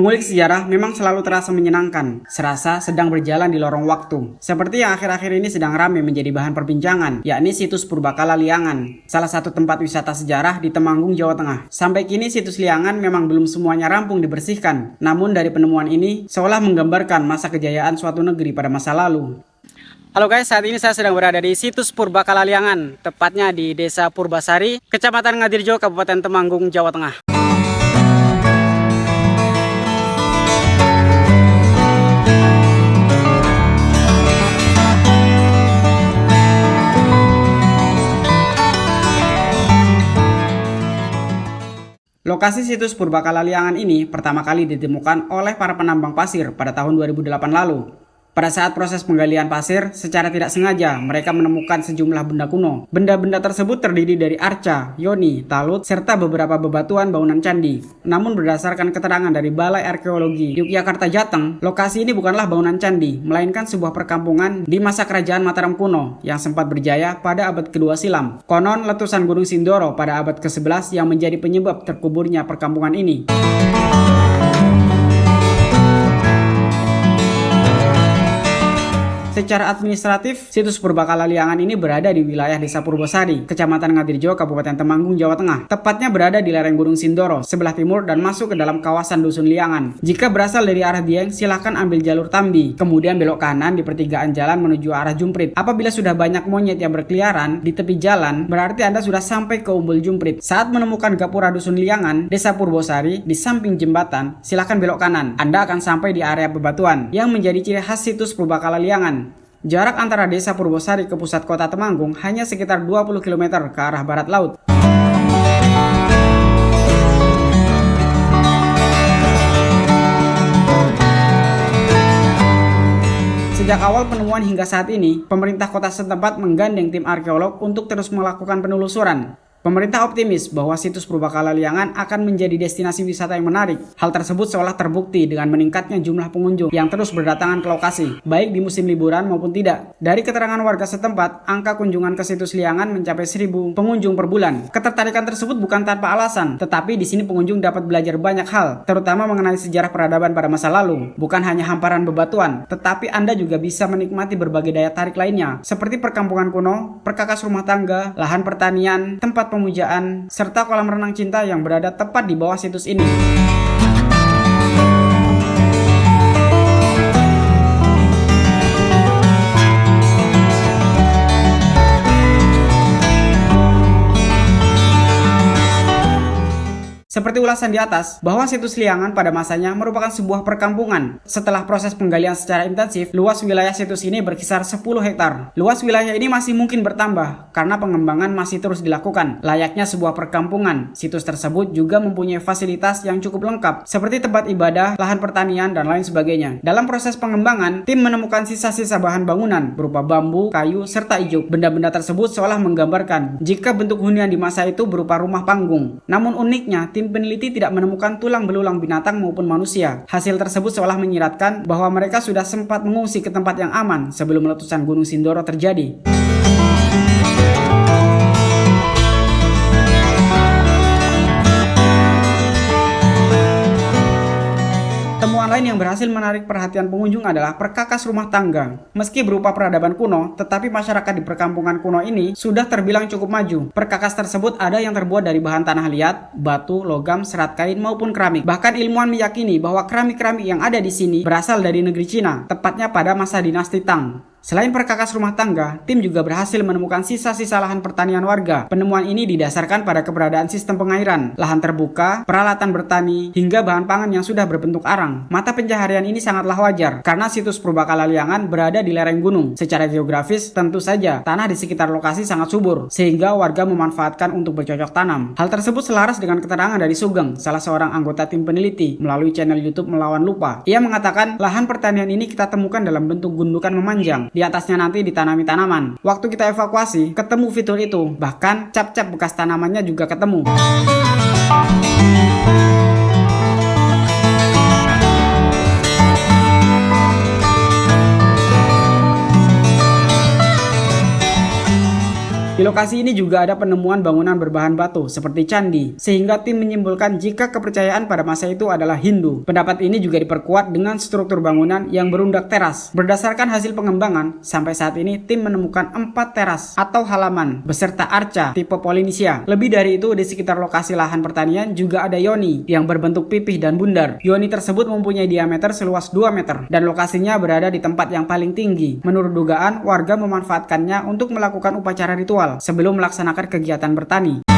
Mengulik sejarah memang selalu terasa menyenangkan, serasa sedang berjalan di lorong waktu. Seperti yang akhir-akhir ini sedang ramai menjadi bahan perbincangan, yakni situs Purbakala Liangan, salah satu tempat wisata sejarah di Temanggung, Jawa Tengah. Sampai kini situs Liangan memang belum semuanya rampung dibersihkan, namun dari penemuan ini seolah menggambarkan masa kejayaan suatu negeri pada masa lalu. Halo guys, saat ini saya sedang berada di situs Purbakala Liangan, tepatnya di Desa Purbasari, Kecamatan Ngadirjo, Kabupaten Temanggung, Jawa Tengah. Lokasi situs Purbakala Liangan ini pertama kali ditemukan oleh para penambang pasir pada tahun 2008 lalu. Pada saat proses penggalian pasir, secara tidak sengaja mereka menemukan sejumlah benda kuno. Benda-benda tersebut terdiri dari arca, yoni, talut, serta beberapa bebatuan bangunan candi. Namun berdasarkan keterangan dari Balai Arkeologi Yogyakarta Jateng, lokasi ini bukanlah bangunan candi, melainkan sebuah perkampungan di masa kerajaan Mataram kuno yang sempat berjaya pada abad kedua silam. Konon letusan Gunung Sindoro pada abad ke-11 yang menjadi penyebab terkuburnya perkampungan ini. Secara administratif, situs Purbakala Liangan ini berada di wilayah Desa Purbasari, Kecamatan Ngadirjo, Kabupaten Temanggung, Jawa Tengah. Tepatnya berada di lereng Gunung Sindoro, sebelah timur dan masuk ke dalam kawasan Dusun Liangan. Jika berasal dari arah Dieng, silahkan ambil jalur Tambi, kemudian belok kanan di pertigaan jalan menuju arah Jumprit. Apabila sudah banyak monyet yang berkeliaran di tepi jalan, berarti Anda sudah sampai ke Umbul Jumprit. Saat menemukan gapura Dusun Liangan, Desa Purbasari, di samping jembatan, silahkan belok kanan. Anda akan sampai di area bebatuan, yang menjadi ciri khas situs Purbakala Liangan. Jarak antara Desa Purbasari ke pusat kota Temanggung hanya sekitar 20 km ke arah barat laut. Sejak awal penemuan hingga saat ini, pemerintah kota setempat menggandeng tim arkeolog untuk terus melakukan penelusuran. Pemerintah optimis bahwa situs Purbakala Liangan akan menjadi destinasi wisata yang menarik. Hal tersebut seolah terbukti dengan meningkatnya jumlah pengunjung yang terus berdatangan ke lokasi, baik di musim liburan maupun tidak. Dari keterangan warga setempat, angka kunjungan ke situs Liangan mencapai 1.000 pengunjung per bulan. Ketertarikan tersebut bukan tanpa alasan, tetapi di sini pengunjung dapat belajar banyak hal, terutama mengenai sejarah peradaban pada masa lalu. Bukan hanya hamparan bebatuan, tetapi Anda juga bisa menikmati berbagai daya tarik lainnya, seperti perkampungan kuno, perkakas rumah tangga, lahan pertanian, tempat pemujaan, serta kolam renang cinta yang berada tepat di bawah situs ini. Seperti ulasan di atas, bahwa situs Liangan pada masanya merupakan sebuah perkampungan. Setelah proses penggalian secara intensif, luas wilayah situs ini berkisar 10 hektar. Luas wilayah ini masih mungkin bertambah, karena pengembangan masih terus dilakukan. Layaknya sebuah perkampungan, situs tersebut juga mempunyai fasilitas yang cukup lengkap, seperti tempat ibadah, lahan pertanian, dan lain sebagainya. Dalam proses pengembangan, tim menemukan sisa-sisa bahan bangunan, berupa bambu, kayu, serta ijuk. Benda-benda tersebut seolah menggambarkan jika bentuk hunian di masa itu berupa rumah panggung. Namun uniknya, tim peneliti tidak menemukan tulang belulang binatang maupun manusia. Hasil tersebut seolah menyiratkan bahwa mereka sudah sempat mengungsi ke tempat yang aman sebelum letusan Gunung Sindoro terjadi. Temuan lain yang berhasil menarik perhatian pengunjung adalah perkakas rumah tangga. Meski berupa peradaban kuno, tetapi masyarakat di perkampungan kuno ini sudah terbilang cukup maju. Perkakas tersebut ada yang terbuat dari bahan tanah liat, batu, logam, serat kain maupun keramik. Bahkan ilmuwan meyakini bahwa keramik-keramik yang ada di sini berasal dari negeri Cina, tepatnya pada masa dinasti Tang. Selain perkakas rumah tangga, tim juga berhasil menemukan sisa-sisa lahan pertanian warga. Penemuan ini didasarkan pada keberadaan sistem pengairan, lahan terbuka, peralatan bertani, hingga bahan pangan yang sudah berbentuk arang. Mata pencaharian ini sangatlah wajar, karena situs Purbakala Liangan berada di lereng gunung. Secara geografis, tentu saja, tanah di sekitar lokasi sangat subur, sehingga warga memanfaatkan untuk bercocok tanam. Hal tersebut selaras dengan keterangan dari Sugeng, salah seorang anggota tim peneliti, melalui channel YouTube Melawan Lupa. Ia mengatakan, lahan pertanian ini kita temukan dalam bentuk gundukan memanjang. Di atasnya nanti ditanami tanaman. Waktu kita evakuasi, ketemu fitur itu. Bahkan cap-cap bekas tanamannya juga ketemu. Di Di lokasi ini juga ada penemuan bangunan berbahan batu seperti candi, sehingga tim menyimpulkan jika kepercayaan pada masa itu adalah Hindu. Pendapat ini juga diperkuat dengan struktur bangunan yang berundak teras. Berdasarkan hasil pengembangan, sampai saat ini tim menemukan 4 teras atau halaman beserta arca tipe Polynesia. Lebih dari itu, di sekitar lokasi lahan pertanian juga ada yoni yang berbentuk pipih dan bundar. Yoni tersebut mempunyai diameter seluas 2 meter dan lokasinya berada di tempat yang paling tinggi. Menurut dugaan, warga memanfaatkannya untuk melakukan upacara ritual sebelum melaksanakan kegiatan bertani.